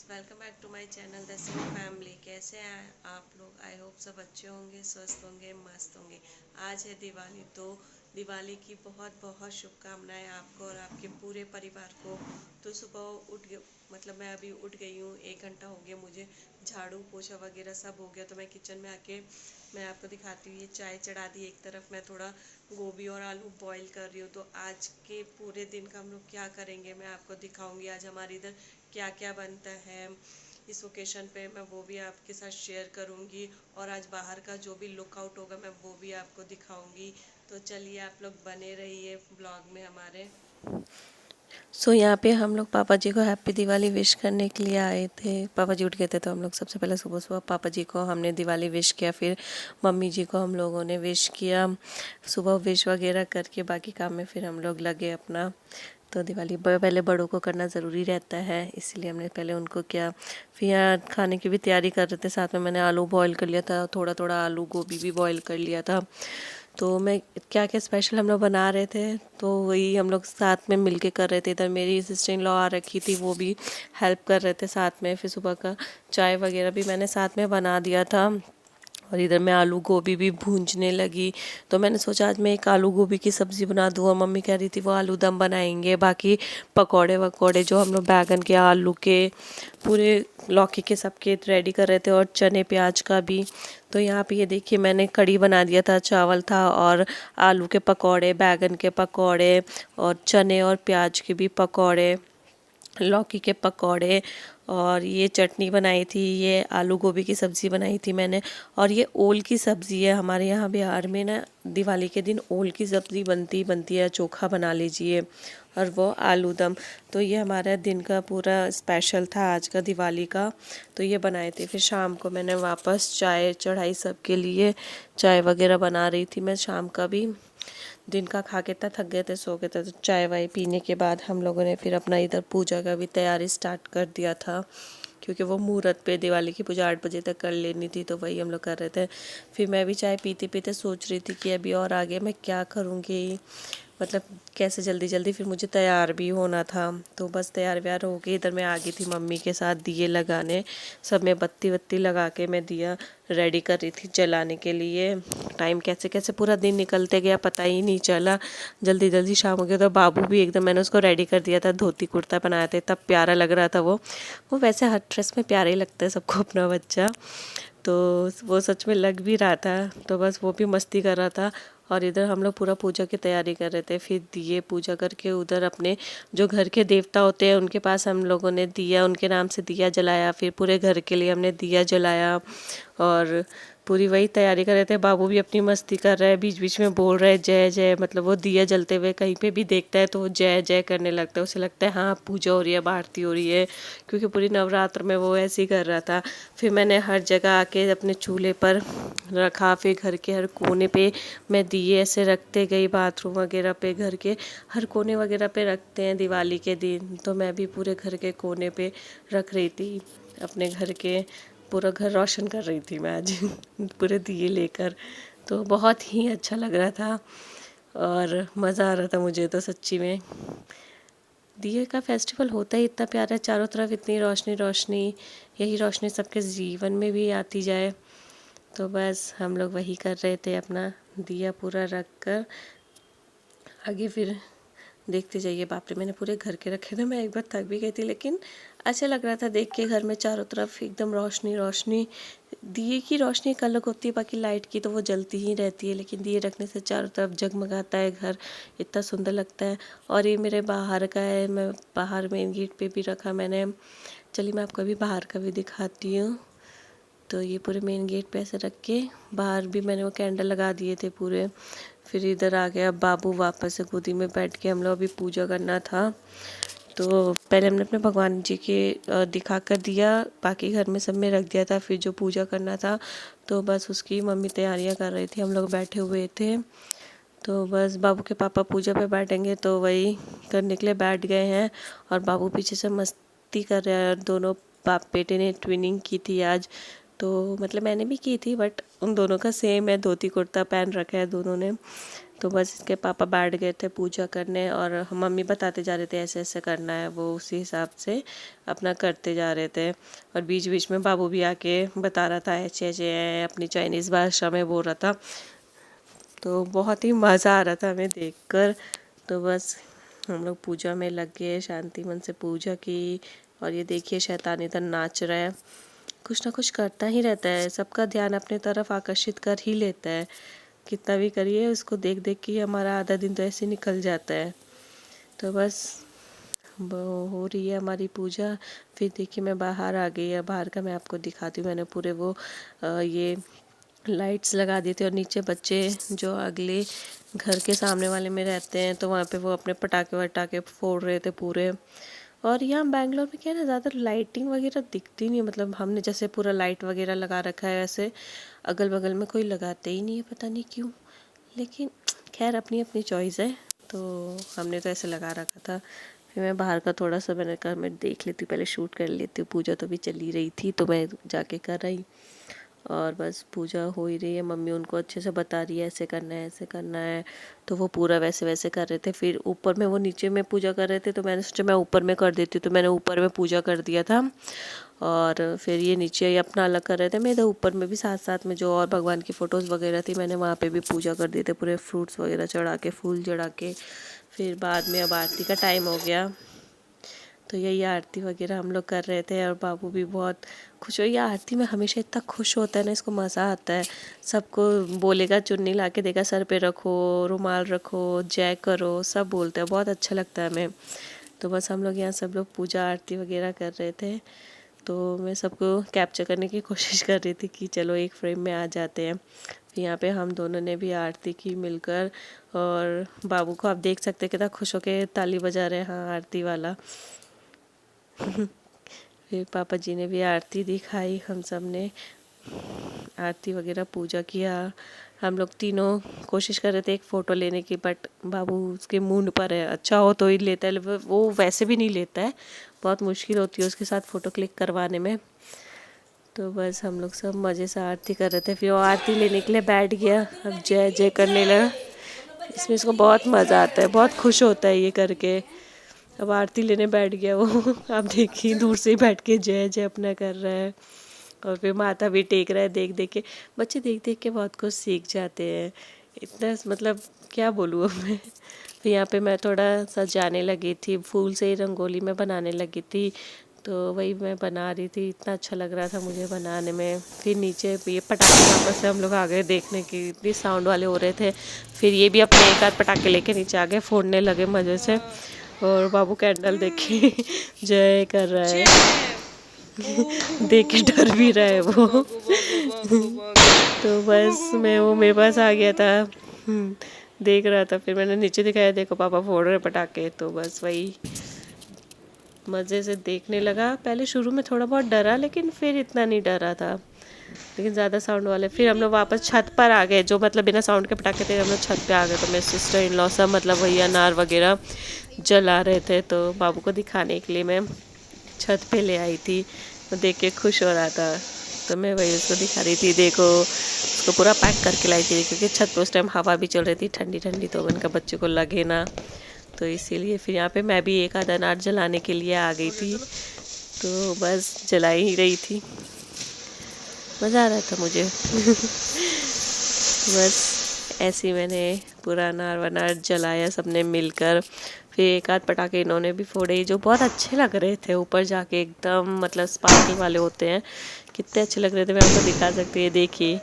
Welcome back to my channel the Singh family. कैसे हैं आप लोग? आई होप सब अच्छे होंगे, स्वस्थ होंगे, मस्त होंगे। आज है दिवाली, तो दिवाली की बहुत बहुत शुभकामनाएं आपको और आपके पूरे परिवार को। तो सुबह उठ गए, मतलब मैं अभी उठ गई हूँ, 1 घंटा हो गया मुझे। झाड़ू पोछा वगैरह सब हो गया, तो मैं किचन में आके मैं आपको दिखाती हूँ। ये चाय चढ़ा दी एक तरफ, मैं थोड़ा गोभी और आलू बॉईल कर रही हूँ। तो आज के पूरे दिन का हम लोग क्या करेंगे मैं आपको दिखाऊंगी। आज हमारे इधर क्या क्या बनता है इस ओकेशन पे, मैं वो भी आपके साथ शेयर करूंगी। और आज बाहर का जो भी लुकआउट होगा मैं वो भी आपको दिखाऊंगी। तो चलिए आप लोग बने रहिए ब्लॉग में हमारे। यहाँ पे हम लोग पापा जी को हैप्पी दिवाली विश करने के लिए आए थे। पापा जी उठ गए थे तो हम लोग सबसे पहले सुबह सुबह पापा जी को हमने दिवाली विश किया, फिर मम्मी जी को हम लोगों ने विश किया। सुबह विश वगैरह करके बाकी काम में फिर हम लोग लगे अपना। तो दिवाली पहले बड़ों को करना ज़रूरी रहता है, इसलिए हमने पहले उनको किया। फिर यहाँ खाने की भी तैयारी कर रहे थे, साथ में मैंने आलू बॉईल कर लिया था, थोड़ा थोड़ा आलू गोभी भी बॉईल कर लिया था। तो मैं क्या क्या स्पेशल हम लोग बना रहे थे, तो वही हम लोग साथ में मिलके कर रहे थे। इधर मेरी सिस्टर इन लॉ आ रखी थी, वो भी हेल्प कर रहे थे साथ में। फिर सुबह का चाय वगैरह भी मैंने साथ में बना दिया था। और इधर मैं आलू गोभी भी भूंजने लगी। तो मैंने सोचा आज मैं एक आलू गोभी की सब्ज़ी बना दूँ, और मम्मी कह रही थी वो आलू दम बनाएंगे। बाकी पकौड़े वकौड़े जो हम लोग बैगन के, आलू के, पूरे लौकी के सबके रेडी कर रहे थे, और चने प्याज का भी। तो यहाँ पे ये देखिए मैंने कढ़ी बना दिया था, चावल था, और आलू के पकौड़े, बैगन के पकौड़े, और चने और प्याज के भी पकौड़े, लौकी के पकौड़े, और ये चटनी बनाई थी। ये आलू गोभी की सब्ज़ी बनाई थी मैंने। और ये ओल की सब्ज़ी है, हमारे यहाँ बिहार में ना दिवाली के दिन ओल की सब्ज़ी बनती है, चोखा बना लीजिए, और वो आलू दम। तो ये हमारा दिन का पूरा स्पेशल था आज का दिवाली का। तो ये बनाए थे। फिर शाम को मैंने वापस चाय चढ़ाई सबके लिए, चाय वगैरह बना रही थी मैं शाम का भी। दिन का खा के इतना थक गए थे, सो गए थे। तो चाय वाय पीने के बाद हम लोगों ने फिर अपना इधर पूजा का भी तैयारी स्टार्ट कर दिया था, क्योंकि वो मुहूर्त पे दिवाली की पूजा 8 बजे तक कर लेनी थी, तो वही हम लोग कर रहे थे। फिर मैं भी चाय पीते पीते सोच रही थी कि अभी और आगे मैं क्या करूँगी, मतलब कैसे जल्दी जल्दी फिर मुझे तैयार भी होना था। तो बस तैयार व्यार हो गई। इधर मैं आ गई थी मम्मी के साथ दिए लगाने, सब में बत्ती वत्ती लगा के मैं दिया रेडी कर रही थी जलाने के लिए। टाइम कैसे कैसे पूरा दिन निकलते गया पता ही नहीं चला, जल्दी जल्दी शाम हो गया। तो बाबू भी एकदम, मैंने उसको रेडी कर दिया था, धोती कुर्ता पहनाया था, तब प्यारा लग रहा था वो वैसे हर ड्रेस में प्यारा ही लगता है सबको अपना बच्चा। तो वो सच में लग भी रहा था, तो बस वो भी मस्ती कर रहा था। और इधर हम लोग पूरा पूजा की तैयारी कर रहे थे। फिर दिए पूजा करके उधर अपने जो घर के देवता होते हैं उनके पास हम लोगों ने दिया, उनके नाम से दिया जलाया। फिर पूरे घर के लिए हमने दिया जलाया, और पूरी वही तैयारी कर रहे थे। बाबू भी अपनी मस्ती कर रहा है, बीच बीच में बोल रहा है जय जय, मतलब वो दिया जलते हुए कहीं पे भी देखता है तो वो जय जय करने लगता है। उसे लगता है हाँ पूजा हो रही है, आरती हो रही है, क्योंकि पूरी नवरात्र में वो ऐसे ही कर रहा था। फिर मैंने हर जगह आके अपने चूल्हे पर रखा, फिर घर के हर कोने पे मैं दिए ऐसे रखते गई, बाथरूम वगैरह पे, घर के हर कोने वगैरह पे रखते हैं दिवाली के दिन। तो मैं भी पूरे घर के कोने पे रख रही थी अपने घर के, पूरा घर रोशन कर रही थी मैं आज पूरे दिए लेकर। तो बहुत ही अच्छा लग रहा था और मज़ा आ रहा था मुझे तो सच्ची में। दिए का फेस्टिवल होता ही इतना प्यारा है, चारों तरफ इतनी रोशनी रोशनी, यही रोशनी सबके जीवन में भी आती जाए। तो बस हम लोग वही कर रहे थे, अपना दिया पूरा रख कर आगे फिर देखते जाइए। बाप रे, मैंने पूरे घर के रखे थे, मैं एक बार थक भी गई थी, लेकिन अच्छा लग रहा था देख के। घर में चारों तरफ एकदम रोशनी रोशनी, दिए की रोशनी एक अलग होती है, बाकी लाइट की तो वो जलती ही रहती है, लेकिन दिए रखने से चारों तरफ जगमगाता है घर, इतना सुंदर लगता है। और ये मेरे बाहर का है, मैं बाहर मेन गेट पे भी रखा मैंने। चलिए मैं आपको अभी बाहर का भी दिखाती हूँ। तो ये पूरे मेन गेट पे ऐसे रख के, बाहर भी मैंने वो कैंडल लगा दिए थे पूरे। फिर इधर आ गया बाबू वापस से गोदी में बैठ के, हम लोग अभी पूजा करना था। तो पहले हमने अपने भगवान जी के दिखा कर दिया, बाकी घर में सब में रख दिया था। फिर जो पूजा करना था तो बस उसकी मम्मी तैयारियां कर रही थी, हम लोग बैठे हुए थे। तो बस बाबू के पापा पूजा पे बैठेंगे तो वही करने के लिए बैठ गए हैं, और बाबू पीछे से मस्ती कर रहा है। दोनों बाप बेटे ने ट्विनिंग की थी आज, तो मतलब मैंने भी की थी, बट उन दोनों का सेम है, धोती कुर्ता पहन रखा है दोनों ने। तो बस इसके पापा बैठ गए थे पूजा करने और मम्मी बताते जा रहे थे ऐसे ऐसे करना है, वो उसी हिसाब से अपना करते जा रहे थे। और बीच बीच में बाबू भी आके बता रहा था ऐसे ऐसे है, अपनी चाइनीज़ भाषा में बोल रहा था। तो बहुत ही मज़ा आ रहा था हमें देखकर। तो बस हम लोग पूजा में लग गए, शांति मन से पूजा की। और ये देखिए शैतान इधर नाच रहा है, कुछ ना कुछ करता ही रहता है, सबका ध्यान अपने तरफ आकर्षित कर ही लेता है। कितना भी करिए उसको देख देख के हमारा आधा दिन तो ऐसे निकल जाता है। तो बस हो रही है हमारी पूजा। फिर देखिए मैं बाहर आ गई है, बाहर का मैं आपको दिखाती हूँ। मैंने पूरे वो ये लाइट्स लगा दी थी और नीचे बच्चे जो अगले घर के सामने वाले में रहते हैं तो वहाँ पे वो अपने पटाखे वटाखे फोड़ रहे थे पूरे। और यहाँ बेंगलोर में क्या है ना, ज़्यादा लाइटिंग वगैरह दिखती नहीं, मतलब हमने जैसे पूरा लाइट वगैरह लगा रखा है वैसे अगल बगल में कोई लगाते ही नहीं है, पता नहीं क्यों। लेकिन खैर अपनी अपनी चॉइस है, तो हमने तो ऐसे लगा रखा था। फिर मैं बाहर का थोड़ा सा मैंने कहा मैं देख लेती हूँ, पहले शूट कर लेती हूँ। पूजा तो भी चली रही थी तो मैं जाके कर रही। और बस पूजा हो ही रही है, मम्मी उनको अच्छे से बता रही है ऐसे करना है ऐसे करना है, तो वो पूरा वैसे वैसे कर रहे थे। फिर ऊपर में वो नीचे में पूजा कर रहे थे तो मैंने सोचा मैं ऊपर में कर देती हूँ, तो मैंने ऊपर में पूजा कर दिया था। और फिर ये नीचे ही अपना अलग कर रहे थे। मैं इधर ऊपर में भी साथ साथ में जो और भगवान की फ़ोटोज़ वगैरह थी मैंने वहाँ पे भी पूजा कर दिए थे, पूरे फ्रूट्स वगैरह चढ़ा के, फूल चढ़ा के। फिर बाद में अब आरती का टाइम हो गया तो यही आरती वगैरह हम लोग कर रहे थे। और बाबू भी बहुत खुश हो, ये आरती में हमेशा इतना खुश होता है ना, इसको मज़ा आता है। सबको बोलेगा, चुन्नी ला के देगा, सर पे रखो, रुमाल रखो, जय करो, सब बोलते हैं, बहुत अच्छा लगता है हमें। तो बस हम लोग यहाँ सब लोग पूजा आरती वगैरह कर रहे थे। तो मैं सबको कैप्चर करने की कोशिश कर रही थी कि चलो एक फ्रेम में आ जाते हैं। फिर यहाँ पे हम दोनों ने भी आरती की मिलकर। और बाबू को आप देख सकते हैं कितना खुश होकर ताली बजा रहे हैं, हाँ आरती वाला। फिर पापा जी ने भी आरती दिखाई, हम सब ने आरती वगैरह पूजा किया। हम लोग तीनों कोशिश कर रहे थे एक फ़ोटो लेने की, बट बाबू उसके मूड पर है, अच्छा हो तो ही लेता है, वो वैसे भी नहीं लेता है, बहुत मुश्किल होती है उसके साथ फ़ोटो क्लिक करवाने में। तो बस हम लोग सब मज़े से आरती कर रहे थे। फिर वो आरती लेने के लिए बैठ गया, अब जय जय करने लगा। इसमें इसको बहुत मज़ा आता है, बहुत खुश होता है ये करके। अब आरती लेने बैठ गया वो। आप देखिए दूर से ही बैठ के जय जय अपना कर रहा है। और फिर माथा भी टेक रहा है, देख देख के। बच्चे देख देख के बहुत कुछ सीख जाते हैं, इतना मतलब क्या बोलूँ अब मैं। फिर यहाँ पे मैं थोड़ा सा जाने लगी थी, फूल से ही रंगोली में बनाने लगी थी, तो वही मैं बना रही थी, इतना अच्छा लग रहा था मुझे बनाने में। फिर नीचे ये पटाखे वापस से हम लोग आ गए देखने की, इतनी साउंड वाले हो रहे थे। फिर ये भी अपने एक आध पटाखे लेके नीचे आ गए, फोड़ने लगे मज़े से। और बाबू कैंडल देखी जय कर रहा है, देख के डर भी रहा है वो। तो बस वो मेरे पास आ गया था, देख रहा था। फिर मैंने नीचे दिखाया, देखो पापा फोड़ रहे पटाखे। तो बस वही मज़े से देखने लगा। पहले शुरू में थोड़ा बहुत डरा, लेकिन फिर इतना नहीं डरा था, लेकिन ज़्यादा साउंड वाले। फिर हम लोग वापस छत पर आ गए, जो मतलब बिना साउंड के पटाखे थे, हम लोग छत पे आ गए। तो मेरे सिस्टर इन लॉ सब मतलब वही अनार वगैरह जला रहे थे, तो बाबू को दिखाने के लिए मैं छत पे ले आई थी। वो देख के खुश हो रहा था, तो मैं वही उसको दिखा रही थी, देखो उसको पूरा पैक करके लाई थी, क्योंकि छत पे उस टाइम हवा भी चल रही थी ठंडी ठंडी, तो उनका बच्चे को लगे ना, तो इसीलिए फिर यहाँ पे मैं भी एक आधा अनार जलाने के लिए आ गई थी। तो बस जला ही रही थी, मज़ा आ रहा था मुझे। बस ऐसे ही मैंने पूरा अनार वनार जलाया सबने मिलकर। फिर एक आध पटाखे इन्होंने भी फोड़े, जो बहुत अच्छे लग रहे थे, ऊपर जाके एकदम मतलब स्पार्कल वाले होते हैं, कितने अच्छे लग रहे थे। मैं आपको दिखा सकती है, देखिए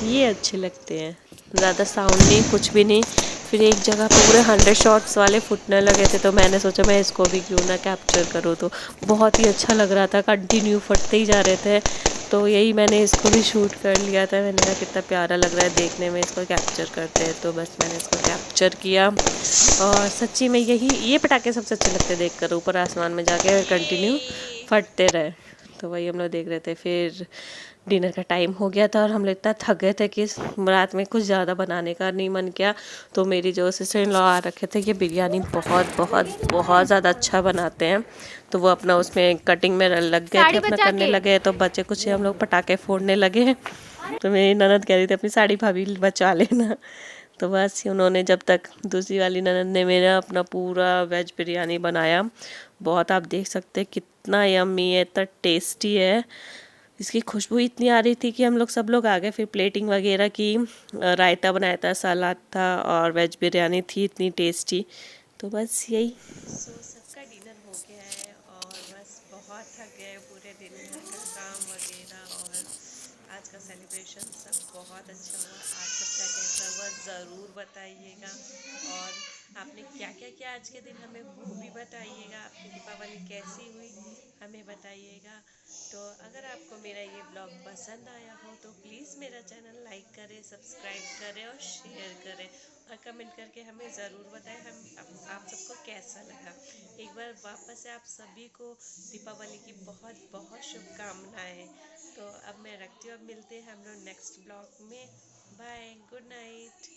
ये अच्छे लगते हैं, ज़्यादा साउंड नहीं, कुछ भी नहीं। फिर एक जगह पे पूरे 100 शॉट्स वाले फुटने लगे थे, तो मैंने सोचा मैं इसको भी क्यों ना कैप्चर करूँ। तो बहुत ही अच्छा लग रहा था, कंटिन्यू फटते ही जा रहे थे, तो यही मैंने इसको भी शूट कर लिया था। मैंने कहा कितना प्यारा लग रहा है देखने में, इसको कैप्चर करते हैं। तो बस मैंने इसको कैप्चर किया, और सच्ची में ये पटाखे सबसे अच्छे लगते हैं देखकर, ऊपर आसमान में जाके कंटिन्यू फटते रहे। तो वही हम लोग देख रहे थे। फिर डिनर का टाइम हो गया था और हम लोग इतना थक गए थे कि रात में कुछ ज़्यादा बनाने का नहीं मन किया। तो मेरी जो सिस्टर इन लॉ आ रखे थे, ये बिरयानी बहुत बहुत बहुत ज़्यादा अच्छा बनाते हैं, तो वो अपना उसमें कटिंग में लग गए थे, अपना करने लगे। तो बच्चे कुछ हम लोग पटाखे फोड़ने लगे। तो मेरी ननद कह रही थी अपनी साड़ी भाभी बचा लेना। तो बस उन्होंने जब तक दूसरी वाली ननद ने मेरा अपना पूरा वेज बिरयानी बनाया। बहुत आप देख सकते हैं कितना यम्मी है, इतना टेस्टी है। इसकी खुशबू इतनी आ रही थी कि हम लोग सब लोग आ गए। फिर प्लेटिंग वगैरह की, रायता बनाया था, सलाद था और वेज बिरयानी थी इतनी टेस्टी। तो बस यही। सबका डिनर हो गया है और बस बहुत थक गए पूरे दिन घर का काम वगैरह, और आज का सेलिब्रेशन सब बहुत अच्छा हुआ। आज सबका कैसा हुआ ज़रूर बताइएगा, और आपने क्या क्या किया आज के दिन हमें वो भी बताइएगा। आपकी दीपावली कैसी हुई हमें बताइएगा। तो अगर आपको मेरा ये ब्लॉग पसंद आया हो तो प्लीज़ मेरा चैनल लाइक करें, सब्सक्राइब करें और शेयर करें, और कमेंट करके हमें ज़रूर बताएं आप सबको कैसा लगा। एक बार वापस से आप सभी को दीपावली की बहुत बहुत शुभकामनाएं। तो अब मैं रखती हूँ, अब मिलते हैं हम लोग नेक्स्ट ब्लॉग में। Bye, good night.